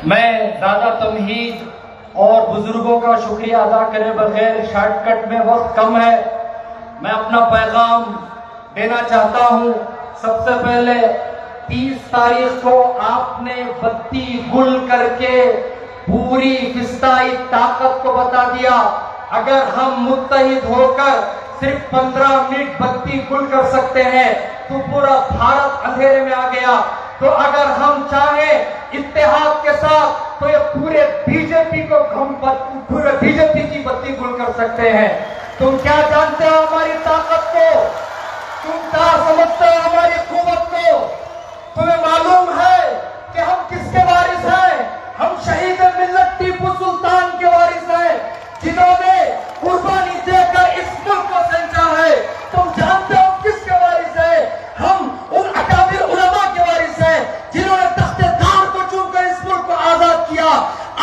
मैं ज्यादा तमहीद और बुजुर्गों का शुक्रिया अदा करे बगैर, शॉर्टकट में वक्त कम है, मैं अपना पैगाम देना चाहता हूं। सबसे पहले 30 तारीख को आपने बत्ती गुल करके पूरी फिस्ताई ताकत को बता दिया। अगर हम मुत्तहिद होकर सिर्फ 15 मिनट बत्ती गुल कर सकते हैं तो पूरा भारत अंधेरे में आ गया। तो अगर हम चाहें इत्तेहाद के साथ तो ये पूरे बीजेपी की बत्ती गुल कर सकते हैं। तुम क्या जानते हो हमारी ताकत को? तुम क्या समझते हो हमारी कुव्वत को? तुम्हें मालूम है कि हम किसके वारिस हैं? हम शहीद मिल्लत टीपू सुल्तान के वारिस हैं, जिन्होंने कुर्बानी देकर इस मुल्क को संचा है। तुम जानते हो किसके वारिस हैं? हम उन अकाबिर उलमा के वारिस हैं, जिन्होंने तख्तेदार को चुनकर इस मुल्क को आजाद किया।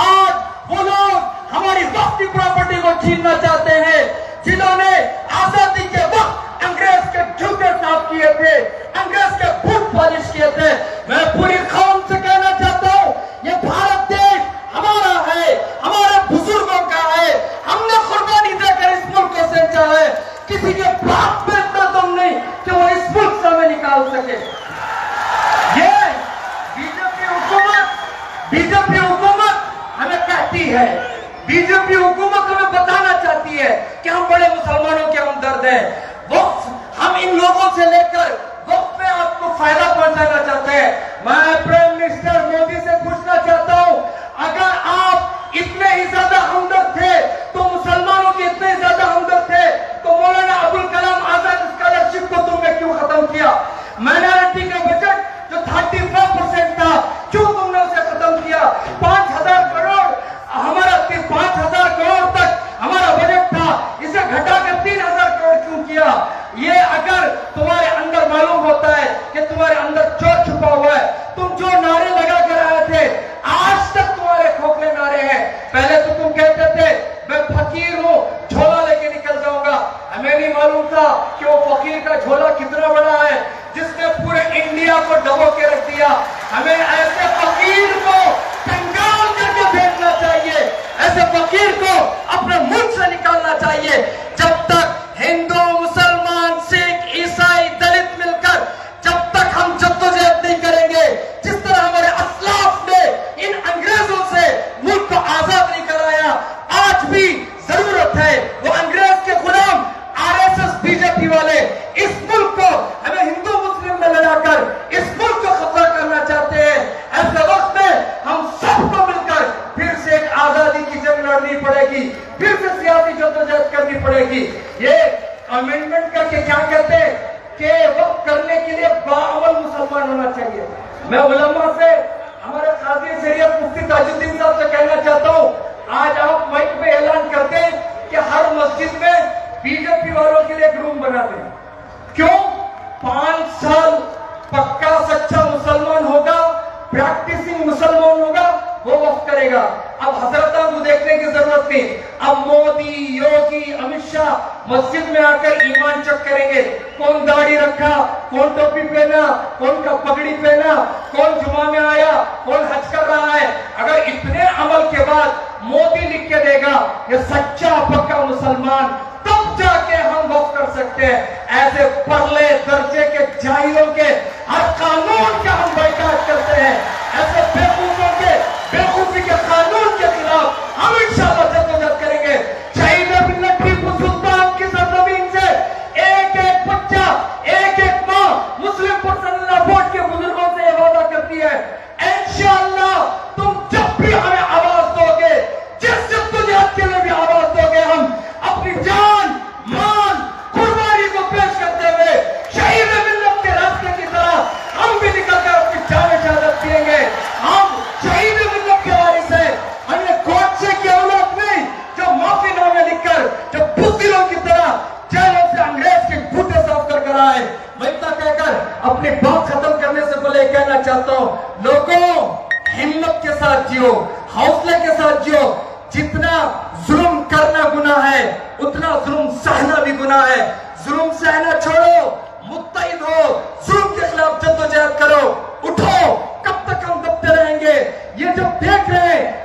आज वो लोग हमारी वक्ती प्रॉपर्टी को छीनना चाहते हैं, जिन्होंने आजादी के वक्त अंग्रेज के जूते साफ किए थे, अंग्रेज के बूट पॉलिश किए थे। मैं पूरी कौम से कहना चाहता हूं, ये भारत देश हमारा है, हमारे बुजुर्गों का है। हमने कुर्बानी देकर इस मुल्क को संचा है। किसी के बाप में इतना दम नहीं कि वो इस मुल्क से हमें निकाल सके। ये बीजेपी हुकूमत हमें कहती है, बीजेपी हुकूमत हमें बताना चाहती है कि हम बड़े मुसलमानों के हमदर्द हैं। वक्त हम इन लोगों से लेकर वक्त में आपको फायदा पहुंचाना चाहते हैं। मैं प्राइम मिनिस्टर मोदी से पूछना चाहता हूं, अगर आप इतने ही ज्यादा हमदर्द थे, तो मुसलमानों के इतने ज्यादा हमदर्द थे, तो मौलाना अबुल कलाम आजाद स्कॉलरशिप को तुमने क्यों खत्म किया? माइनॉरिटी का बजट जो 35% था, क्यों तुमने उसे खत्म किया? 5,000 करोड़ हमारा 5,000 करोड़ तक हमारा बजट था, इसे घटाकर 3,000 करोड़ क्यों किया? ये अगर तुम्हारे अंदर मालूम होता है कि तुम्हारे अंदर चोर छुपा हुआ है, तुम जो नारे लगा कर आए थे, आज तक तुम्हारे खोखले नारे हैं। पहले तो तुम कहते थे मैं फकीर हूं, झोला लेके निकल जाऊंगा। हमें नहीं मालूम था कि वो फकीर का झोला कितना बड़ा है, जिसने पूरे इंडिया को डबो के रख दिया। हमें ऐसे फकीर को कंगाल करके भेजना चाहिए, ऐसे फकीर को अपने मुल्क से निकालना चाहिए। जब तक हिंदू, मुसलमान, सिख, ईसाई, दलित मिलकर जब तक हम जद्दोजहद नहीं करेंगे, जिस तरह हमारे असलाफ ने इन अंग्रेजों से मुल्क को आजाद नहीं कराया, आज भी जरूरत है वो अंग्रेज के गुलाम आरएसएस बीजेपी वाले इस मुल्क को हमें हिंदू मुस्लिम में लड़ाकर इस मुल्क को कब्जा करना चाहते हैं। ऐसे वक्त में हम सबको मिलकर फिर से एक आजादी की जंग लड़नी पड़ेगी, फिर से सियासी जद्दोजहद करनी पड़ेगी। ये अमेंडमेंट करके क्या कहते हैं कि वो करने के लिए बाअमल मुसलमान होना चाहिए। मैं उलमा से, हमारे काजी शरीयत मुफ्ती ताजुद्दीन साहब से कहना चाहता हूं, आज आप माइक पे ऐलान करते हैं कि हर मस्जिद में बीजेपी वालों के लिए एक रूम बना दें। क्यों? 5 साल पक्का सच्चा मुसलमान होगा, प्रैक्टिसिंग मुसलमान होगा, वो वक्त करेगा। अब हजरतों को देखने की जरूरत नहीं। अब मोदी, योगी, अमित शाह मस्जिद में आकर ईमान चेक करेंगे, कौन दाढ़ी रखा, कौन टोपी पहना, कौन का पगड़ी पहना, कौन जुमा में आया, कौन हज कर रहा है। अगर इतने अमल के बाद मोदी लिख के देगा ये सच्चा पक्का मुसलमान, तब जाके हम वक्त कर सकते हैं। ऐसे परले दर्जे के जाहिलों के हर कानून का हम बाइकाट करते हैं। ऐसे बेवकूफों के बेवकूफी के कानून के खिलाफ हम इंशाअल्लाह जद्दोजहद करेंगे। शहीद मिल्लत टीपू सुल्तान की सरजमीन से एक एक बच्चा, एक एक माँ मुस्लिम पर्सनल वोट के बुजुर्गों से वादा करती है, इंशाअल्लाह तुम जब भी हमें आवाज दोगे, जिस जद्दोजहद के लिए भी आवाज दोगे, हम अपनी जान, मान, कुर्बानी को पेश करते हुए शहीद मिल्लत के रास्ते की तरह हम भी निकलकर अपनी जान शहादत पिएंगे। हम शहीद मिल्लत के वारिस हैं। हमने कोर्ट से की औलाद नहीं जो माफीनामे लिखकर, जो बुज़दिलों की तरह जेलों से अंग्रेज के बूटे साफ कर आए। मैं इतना कहकर अपनी बात खत्म करने से पहले कहना चाहता हूं, लोगों हिम्मत के साथ जियो, हौसले के साथ जियो। जितना जुल्म करना गुनाह है, उतना जुल्म सहना भी गुनाह है। जुल्म सहना छोड़ो, मुत्तहिद हो, जुल्म के खिलाफ जद्दोजहद करो। उठो, कब तक हम दबते रहेंगे? ये जब देख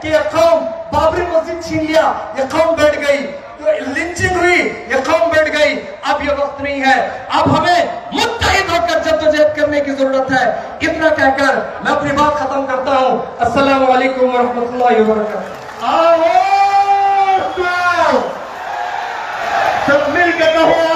कि यह कौम बाबरी मस्जिद छीन लिया, यह कौम बैठ गई, तो लिंचिंग हुई, यह कौम बैठ गई। अब यह वक्त नहीं है, अब हमें मुत्तहिद होकर जद्दोजहद करने की जरूरत है। इतना कहकर मैं अपनी बात खत्म करता हूं। अस्सलाम वालेकुम वरहमतुल्लाहि वबरकातुहू। सब मिलकर कहो